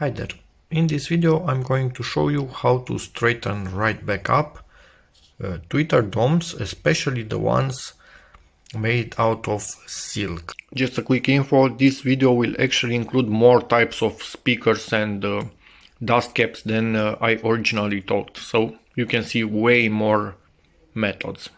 Hi there. In this video I'm going to show you how to straighten right back up tweeter domes, especially the ones made out of silk. Just a quick info, this video will actually include more types of speakers and dust caps than I originally thought, so you can see way more methods.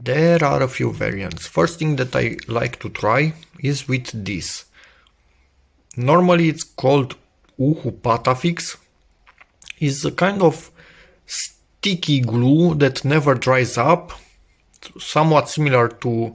There are a few variants. First thing that I like to try is with this. Normally it's called Uhu Patafix. It's a kind of sticky glue that never dries up, somewhat similar to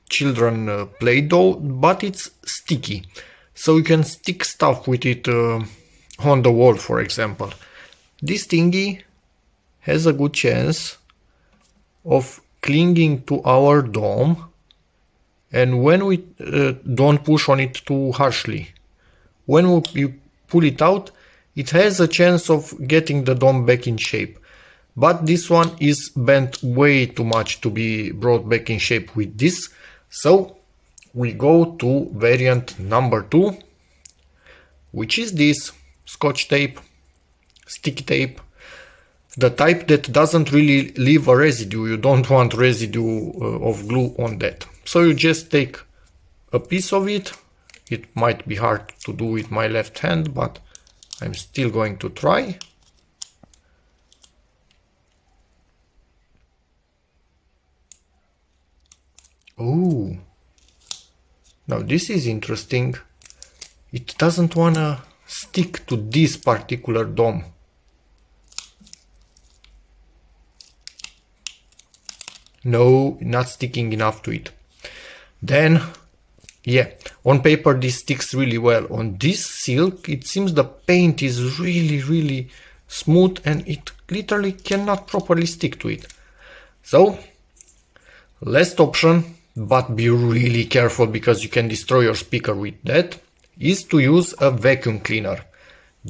children Play-Doh, but it's sticky. So you can stick stuff with it on the wall, for example. This thingy has a good chance of clinging to our dome, and when we don't push on it too harshly, when you pull it out, it has a chance of getting the dome back in shape. But this one is bent way too much to be brought back in shape with this. So we go to variant number 2, which is this Scotch tape, sticky tape. The type that doesn't really leave a residue. You don't want residue of glue on that. So you just take a piece of it. It might be hard to do with my left hand, but I'm still going to try. Oh, now this is interesting. It doesn't wanna stick to this particular dome. No, not sticking enough to it. Then, yeah, on paper this sticks really well. On this silk, it seems the paint is really smooth and it literally cannot properly stick to it. So, last option, but be really careful because you can destroy your speaker with that, is to use a vacuum cleaner.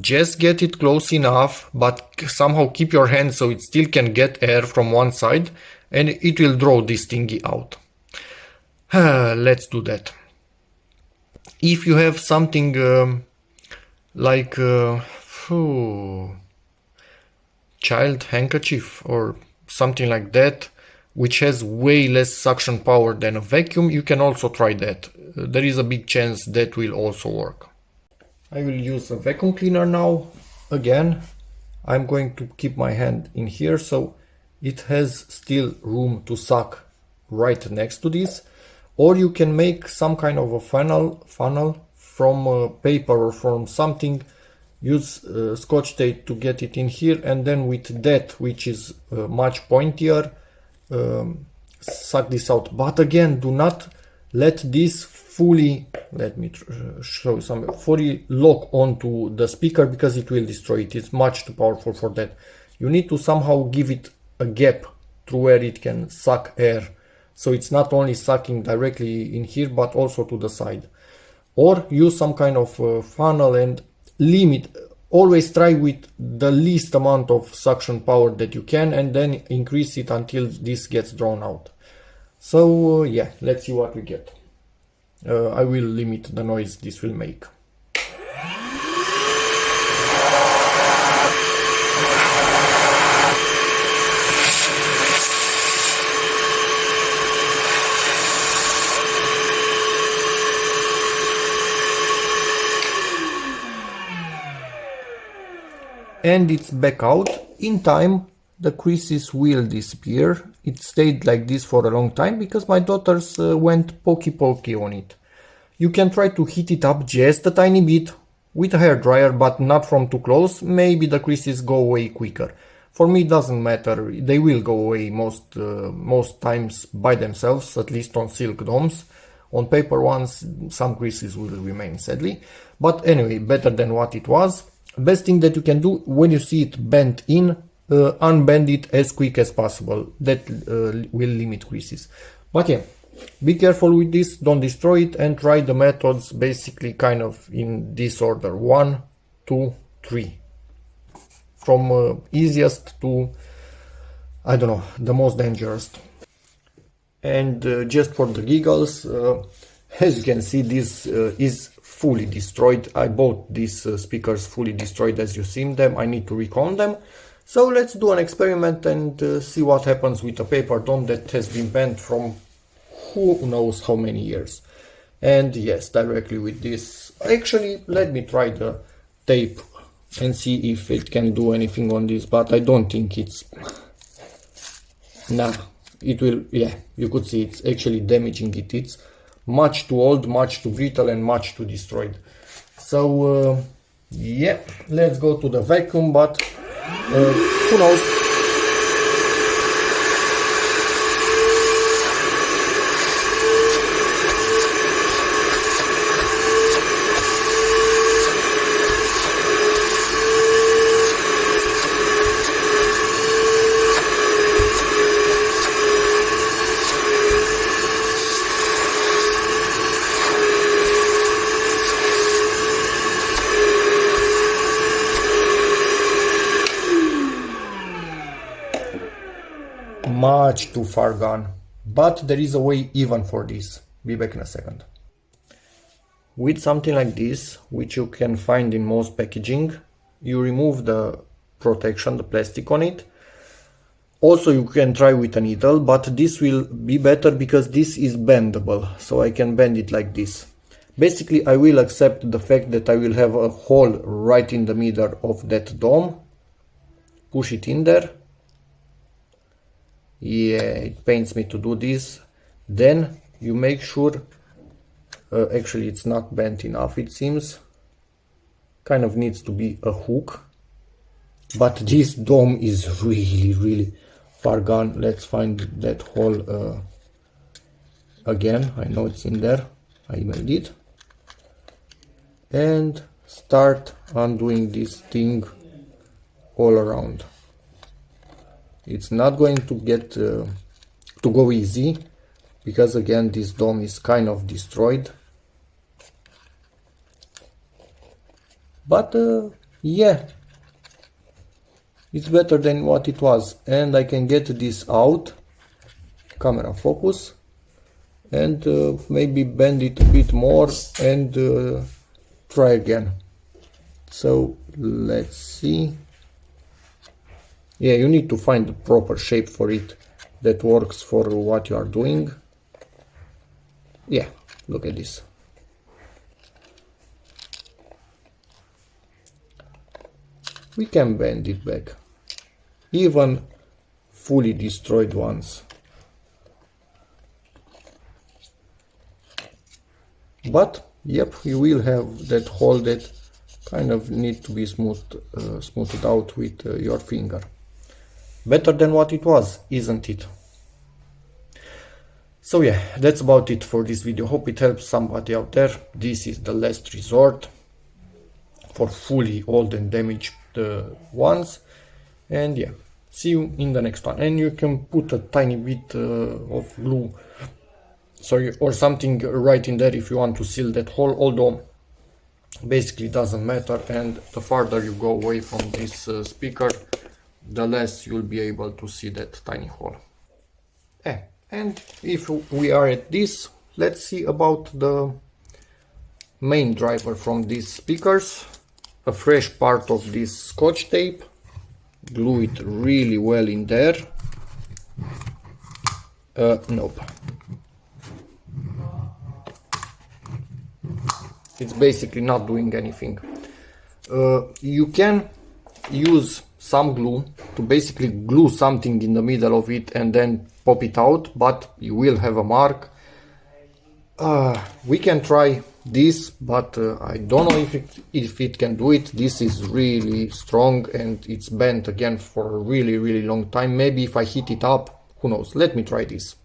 Just get it close enough, but somehow keep your hand so it still can get air from one side, and it will draw this thingy out. Let's do that. If you have something like child handkerchief or something like that, which has way less suction power than a vacuum, you can also try that. There is a big chance that will also work. I will use a vacuum cleaner now. Again, I'm going to keep my hand in here so it has still room to suck right next to this. Or you can make some kind of a funnel from paper or from something. Use Scotch tape to get it in here, and then with that, which is much pointier, suck this out. But again, do not let this fully, let me show you some, fully lock onto the speaker because it will destroy it. It's much too powerful for that. You need to somehow give it a gap through where it can suck air. So it's not only sucking directly in here, but also to the side. Or use some kind of funnel and limit. Always try with the least amount of suction power that you can, and then increase it until this gets drawn out. So yeah, let's see what we get. I will limit the noise this will make. And it's back out. In time the creases will disappear. It stayed like this for a long time because my daughters went pokey on it. You can try to heat it up just a tiny bit with a hairdryer, but not from too close. Maybe the creases go away quicker. For me it doesn't matter, they will go away most times by themselves, at least on silk domes. On paper ones some creases will remain, sadly. But anyway, better than what it was. Best thing that you can do when you see it bent in, unbend it as quick as possible. That will limit creases. But yeah, be careful with this, don't destroy it, and try the methods basically kind of in this order: 1, 2, 3. From easiest to, I don't know, the most dangerous. And just for the giggles, as you can see, this is fully destroyed. I bought these speakers fully destroyed as you seen them. I need to recon them. So let's do an experiment and see what happens with a paper dome that has been bent from who knows how many years. And yes, directly with this. Actually, let me try the tape and see if it can do anything on this, but I don't think it's... Nah, it will, yeah, you could see it's actually damaging it. It's much too old, much too brittle and much too destroyed. So, yeah, let's go to the vacuum, but who knows? Much too far gone, but there is a way even for this. Be back in a second. With something like this, which you can find in most packaging, you remove the protection, the plastic on it. Also, you can try with a needle, but this will be better because this is bendable, so I can bend it like this. Basically, I will accept the fact that I will have a hole right in the middle of that dome. Push it in there. Yeah, it pains me to do this. Then you make sure, actually it's not bent enough, it seems. Kind of needs to be a hook. But this dome is really far gone. Let's find that hole again. I know it's in there. I made it. And start undoing this thing all around. It's not going to get to go easy because again this dome is kind of destroyed. But yeah, it's better than what it was, and I can get this out. Camera focus, and maybe bend it a bit more and try again. So let's see. Yeah, you need to find the proper shape for it that works for what you are doing. Yeah, look at this. We can bend it back, even fully destroyed ones. But yep, you will have that hole that kind of need to be smoothed out with your finger. Better than what it was, isn't it? So yeah, that's about it for this video. Hope it helps somebody out there. This is the last resort for fully old and damaged ones. And yeah, see you in the next one. And you can put a tiny bit of glue, sorry, or something right in there if you want to seal that hole, although basically doesn't matter. And the farther you go away from this speaker, the less you'll be able to see that tiny hole. And if we are at this, let's see about the main driver from these speakers. A fresh part of this scotch tape. Glue it really well in there. Nope. It's basically not doing anything. You can use some glue to basically glue something in the middle of it and then pop it out, but you will have a mark. We can try this, but I don't know if it can do it. This is really strong and it's bent again for a really long time. Maybe if I heat it up, who knows. Let me try this.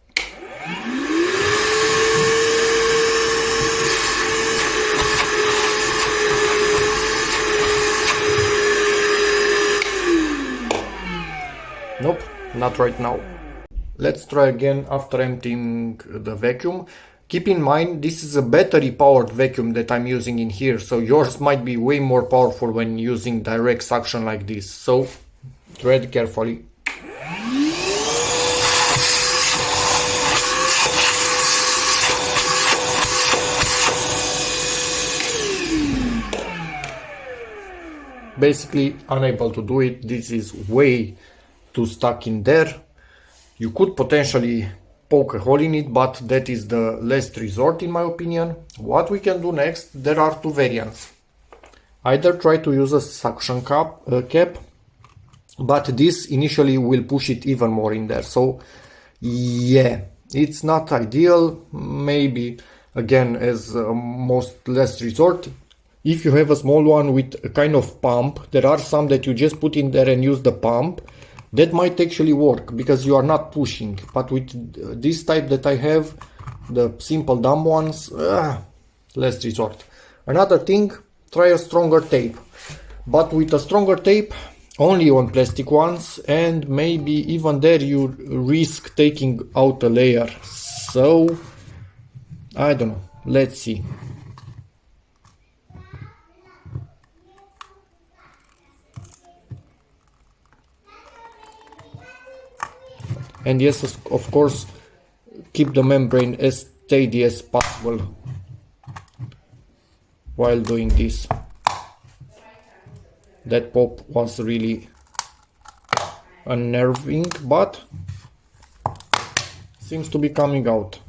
Nope, not right now. Let's try again after emptying the vacuum. Keep in mind, this is a battery powered vacuum that I'm using in here, so yours might be way more powerful when using direct suction like this, so tread carefully. basically unable to do it. This is way too stuck in there. You could potentially poke a hole in it, but that is the last resort in my opinion. What we can do next, there are two variants. Either try to use a suction cap, but this initially will push it even more in there. So yeah, it's not ideal. Maybe again as a most last resort. If you have a small one with a kind of pump, there are some that you just put in there and use the pump. That might actually work because you are not pushing. But with this type that I have, the simple dumb ones, last resort. Another thing, try a stronger tape. But with a stronger tape, only on plastic ones, and maybe even there you risk taking out a layer. So, I don't know. Let's see. And yes, of course, keep the membrane as steady as possible while doing this. That pop was really unnerving, but seems to be coming out.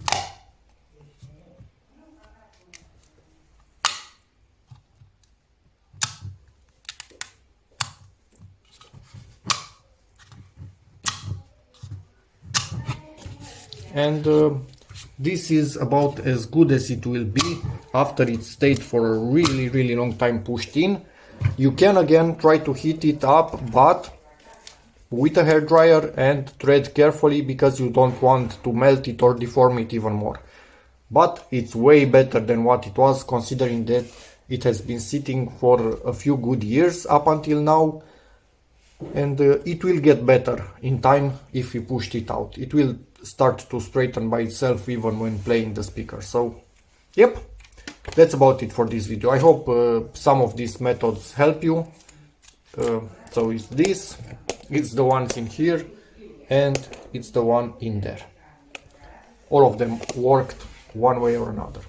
And this is about as good as it will be after it stayed for a really long time pushed in. You can again try to heat it up, but with a hairdryer, and tread carefully because you don't want to melt it or deform it even more. But it's way better than what it was, considering that it has been sitting for a few good years up until now. And it will get better in time if we pushed it out. It will start to straighten by itself even when playing the speaker. So yep, that's about it for this video. I hope some of these methods help you. So it's this, it's the ones in here, and it's the one in there. All of them worked one way or another.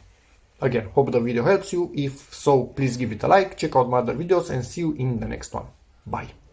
Again, hope the video helps you. If so, please give it a like, check out my other videos, and see you in the next one. Bye.